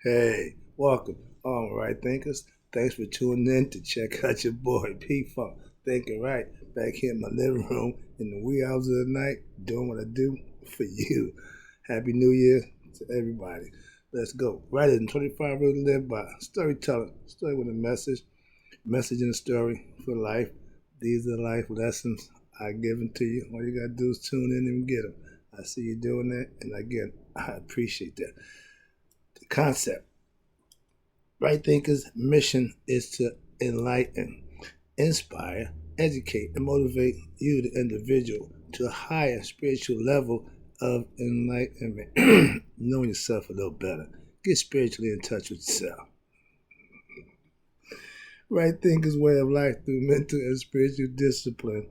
Hey, welcome. All right, thinkers. Thanks for tuning in to check out your boy P Funk. Thinking right, back here in my living room in the wee hours of the night, doing what I do for you. Happy New Year to everybody. Let's go. Writer in 25 Rules to Live By. Storytelling. Story with a message in a story for life. These are life lessons I given to you. All you gotta do is tune in and get them. I see you doing that, and again, I appreciate that. The concept. Right Thinker's mission is to enlighten, inspire, educate, and motivate you, the individual, to a higher spiritual level of enlightenment, knowing yourself a little better. Get spiritually in touch with yourself. Right Thinker's way of life through mental and spiritual discipline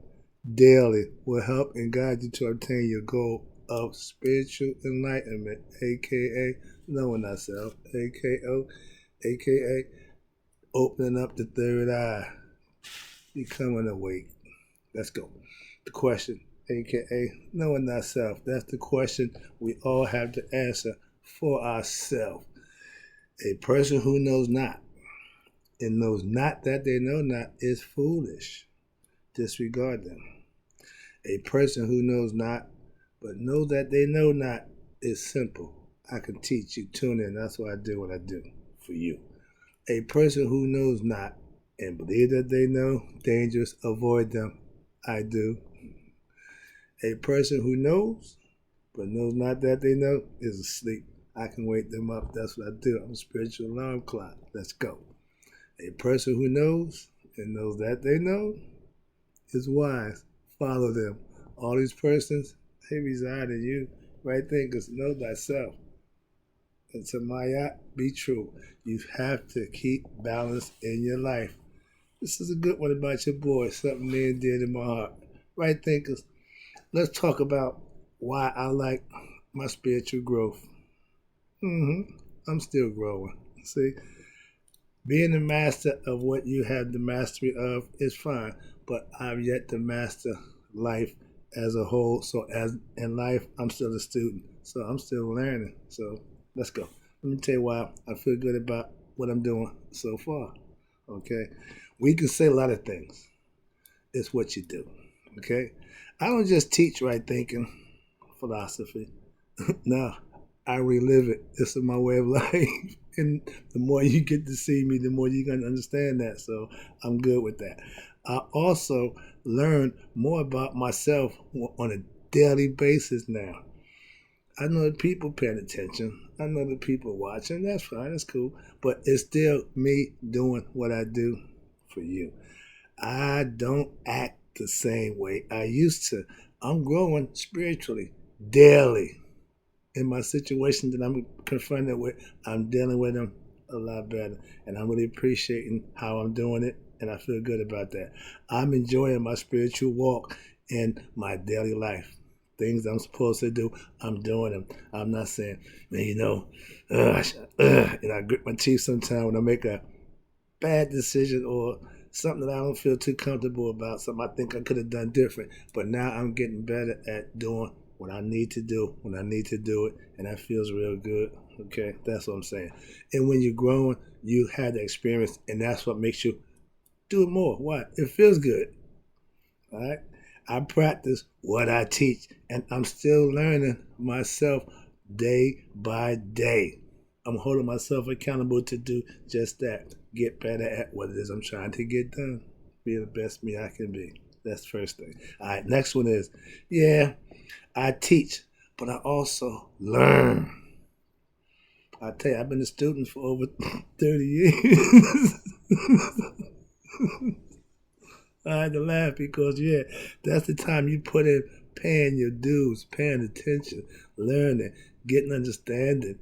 daily will help and guide you to obtain your goal of spiritual enlightenment, aka knowing ourselves, aka opening up the third eye, becoming awake. Let's go. The question, aka knowing thyself. That's the question we all have to answer for ourselves. A person who knows not and knows not that they know not is foolish. Disregard them. A person who knows not but knows that they know not is simple. I can teach you. Tune in. That's why I do what I do for you. A person who knows not and believe that they know, dangerous, avoid them. I do. A person who knows but knows not that they know is asleep. I can wake them up. That's what I do. I'm a spiritual alarm clock. Let's go. A person who knows and knows that they know is wise. Follow them. All these persons, they reside in you. Right thinkers, know thyself. And to Maya, be true. You have to keep balance in your life. This is a good one about your boy, something near and dear to my heart. Right thinkers, let's talk about why I like my spiritual growth. I'm still growing. See, being a master of what you have the mastery of is fine, but I've yet to master life as a whole. So as in life, I'm still a student. So I'm still learning. So let's go. Let me tell you why I feel good about what I'm doing so far. Okay. We can say a lot of things. It's what you do. Okay. I don't just teach right thinking philosophy. No, I relive it. This is my way of life. And the more you get to see me, the more you're going to understand that. So I'm good with that. I also learn more about myself on a daily basis now. I know that people paying attention. I know that people watching. That's fine. That's cool. But it's still me doing what I do for you. I don't act the same way I used to. I'm growing spiritually daily. In my situation that I'm confronted with, I'm dealing with them a lot better. And I'm really appreciating how I'm doing it. And I feel good about that. I'm enjoying my spiritual walk in my daily life. Things I'm supposed to do, I'm doing them. I'm not saying, man, and I grip my teeth sometimes when I make a bad decision or something that I don't feel too comfortable about, something I think I could have done different. But now I'm getting better at doing what I need to do when I need to do it, and that feels real good. Okay, that's what I'm saying. And when you're growing, you have the experience, and that's what makes you do it more. Why? It feels good. All right. I practice what I teach, and I'm still learning myself day by day. I'm holding myself accountable to do just that. Get better at what it is I'm trying to get done. Be the best me I can be. That's the first thing. All right, next one is, yeah, I teach, but I also learn. I tell you, I've been a student for over 30 years. I had to laugh because, yeah, that's the time you put in paying your dues, paying attention, learning, getting understanding,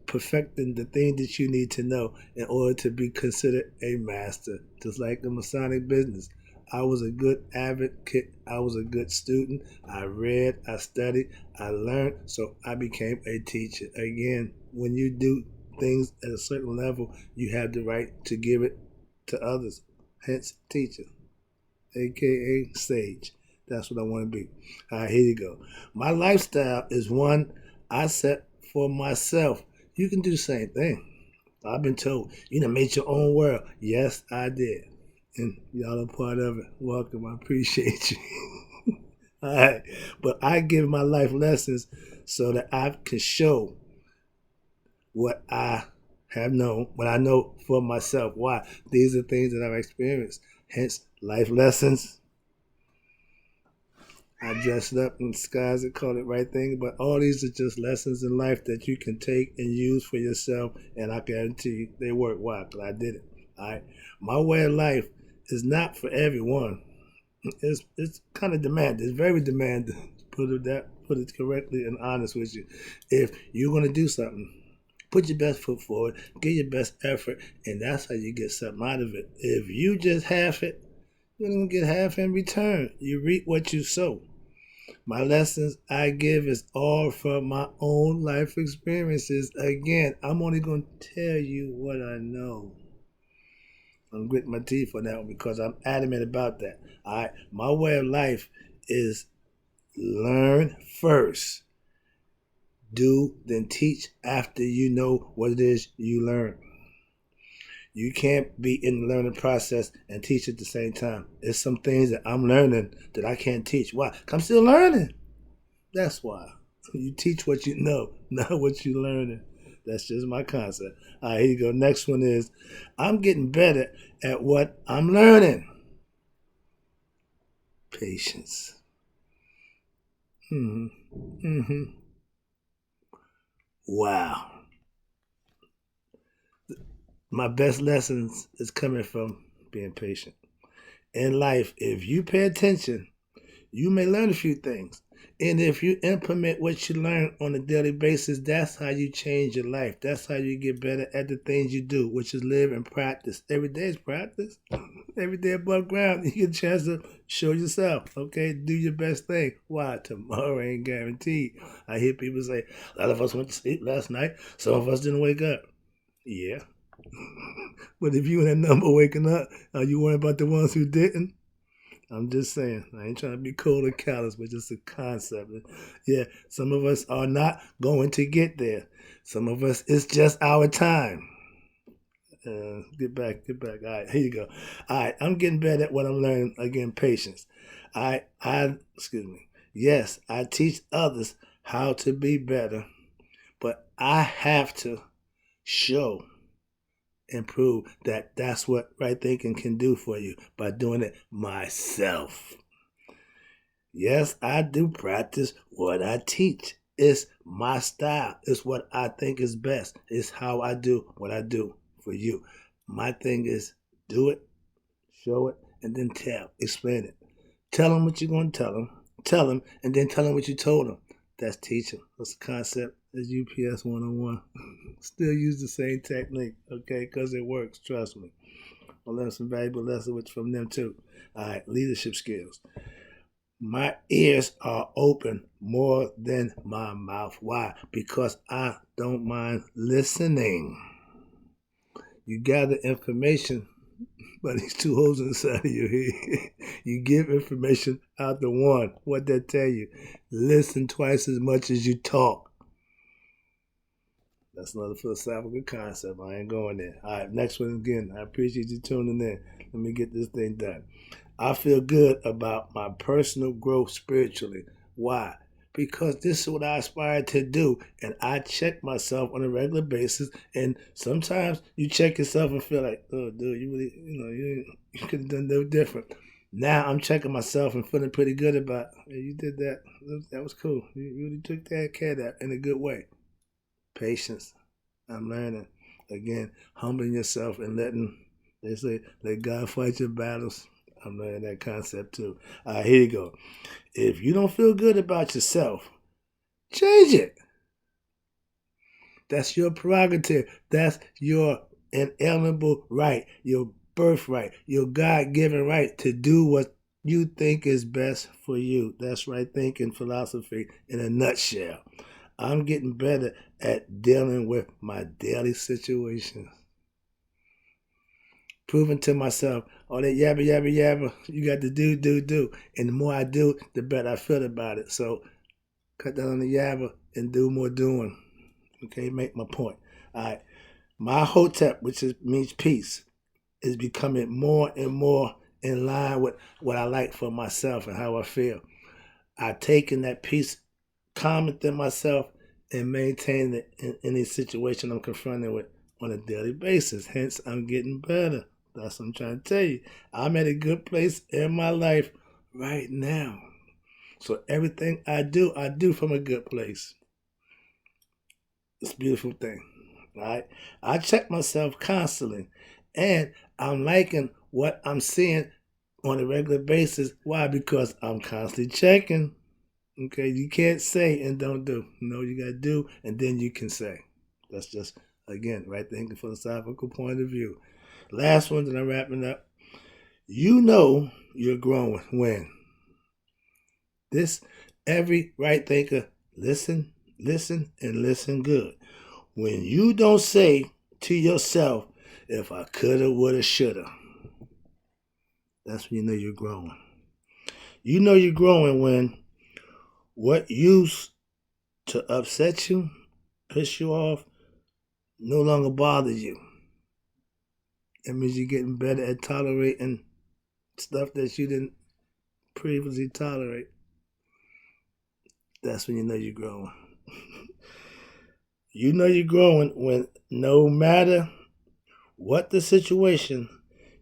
perfecting the thing that you need to know in order to be considered a master, just like the Masonic business. I was a good advocate. I was a good student. I read, I studied, I learned, so I became a teacher. Again, when you do things at a certain level, you have the right to give it to others. Hence, teacher, aka sage. That's what I want to be. All right, here you go. My lifestyle is one I set for myself. You can do the same thing. I've been told, you done made your own world. Yes, I did. And y'all are part of it. Welcome. I appreciate you. All right. But I give my life lessons so that I can show what I have known, what I know for myself. Why? These are things that I've experienced. Hence, life lessons. I dressed up in skies and called it right thing, but all these are just lessons in life that you can take and use for yourself, and I guarantee you they work. Why? Because I did it. All right. My way of life is not for everyone. It's kind of demanding. It's very demanding. Put it correctly and honest with you. If you're gonna do something, put your best foot forward, give your best effort, and that's how you get something out of it. If you just half it, you're gonna get half in return. You reap what you sow. My lessons I give is all from my own life experiences. Again, I'm only going to tell you what I know. I'm gritting my teeth on that one because I'm adamant about that. All right, my way of life is learn first, do, then teach after you know what it is you learn. You can't be in the learning process and teach at the same time. There's some things that I'm learning that I can't teach. Why? 'Cause I'm still learning. That's why. You teach what you know, not what you're learning. That's just my concept. All right, here you go. Next one is I'm getting better at what I'm learning. Patience. Wow. My best lessons is coming from being patient. In life, if you pay attention, you may learn a few things. And if you implement what you learn on a daily basis, that's how you change your life. That's how you get better at the things you do, which is live and practice. Every day is practice. Every day above ground, you get a chance to show yourself, okay? Do your best thing. Why? Tomorrow ain't guaranteed. I hear people say, a lot of us went to sleep last night. Some of us didn't wake up. Yeah. But if you in that number waking up, are you worried about the ones who didn't? I'm just saying. I ain't trying to be cold or callous, but just a concept. Yeah, some of us are not going to get there. Some of us, it's just our time. Get back. All right, here you go. All right, I'm getting better at what I'm learning. Again, patience. Excuse me. Yes, I teach others how to be better, but I have to show and prove that that's what right thinking can do for you by doing it myself. Yes, I do practice what I teach. It's my style. It's what I think is best. It's how I do what I do for you. My thing is do it, show it, and then explain it. Tell them what you're going to tell them, and then tell them what you told them. That's teaching. That's the concept. It's UPS 101. Still use the same technique, okay, because it works. Trust me. I learned some valuable lessons from them too. All right, leadership skills. My ears are open more than my mouth. Why? Because I don't mind listening. You gather information by these two holes inside of your head. You give information out the one. What that tell you? Listen twice as much as you talk. That's another philosophical concept. I ain't going there. All right, next one again. I appreciate you tuning in. Let me get this thing done. I feel good about my personal growth spiritually. Why? Because this is what I aspire to do, and I check myself on a regular basis. And sometimes you check yourself and feel like, oh, dude, you really, you could have done no different. Now I'm checking myself and feeling pretty good about, hey, you did that. That was cool. You really took care of that in a good way. Patience. I'm learning. Again, humbling yourself and they say, let God fight your battles. I'm learning that concept too. All right, here you go. If you don't feel good about yourself, change it. That's your prerogative. That's your inalienable right, your birthright, your God-given right to do what you think is best for you. That's right thinking philosophy in a nutshell. I'm getting better at dealing with my daily situations. Proving to myself, all that yabba, you got to do. And the more I do, the better I feel about it. So cut down on the yabba and do more doing. Okay, make my point. All right. My hotep, means peace, is becoming more and more in line with what I like for myself and how I feel. I've taken that peace, calm within myself, and maintain it in any situation I'm confronted with on a daily basis. Hence, I'm getting better. That's what I'm trying to tell you. I'm at a good place in my life right now. So everything I do from a good place. It's a beautiful thing. Right? I check myself constantly. And I'm liking what I'm seeing on a regular basis. Why? Because I'm constantly checking. Okay, you can't say and don't do. No, you gotta do, and then you can say. That's just again right thinking philosophical point of view. Last one that I'm wrapping up. You know you're growing when this every right thinker listen, and listen good. When you don't say to yourself, if I coulda, woulda, shoulda, that's when you know you're growing. You know you're growing when what used to upset you, piss you off, no longer bothers you. It means you're getting better at tolerating stuff that you didn't previously tolerate. That's when you know you're growing. You know you're growing when no matter what the situation,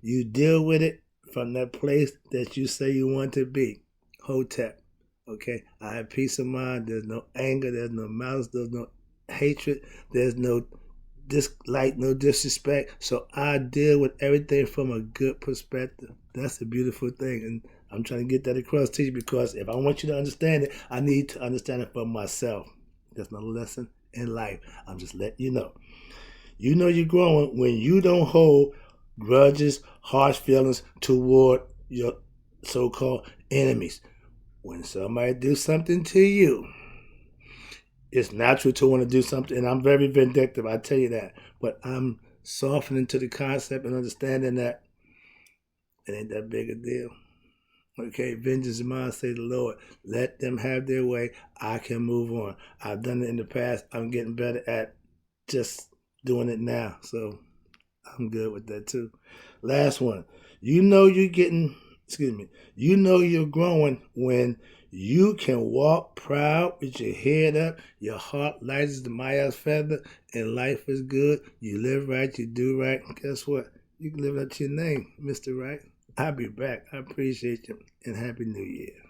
you deal with it from that place that you say you want to be. Hotep. Okay? I have peace of mind. There's no anger. There's no malice. There's no hatred. There's no dislike, no disrespect. So I deal with everything from a good perspective. That's a beautiful thing. And I'm trying to get that across to you because if I want you to understand it, I need to understand it for myself. That's not a lesson in life. I'm just letting you know. You know you're growing when you don't hold grudges, harsh feelings toward your so-called enemies. When somebody do something to you, it's natural to want to do something, and I'm very vindictive, I tell you that. But I'm softening to the concept and understanding that it ain't that big a deal. Okay, vengeance is mine, say the Lord. Let them have their way. I can move on. I've done it in the past. I'm getting better at just doing it now. So I'm good with that too. Last one. You know you're getting, excuse me, you know you're growing when you can walk proud with your head up, your heart light as the Maya's feather, and life is good. You live right, you do right. Guess what? You can live up to your name, Mr. Right. I'll be back. I appreciate you, and Happy New Year.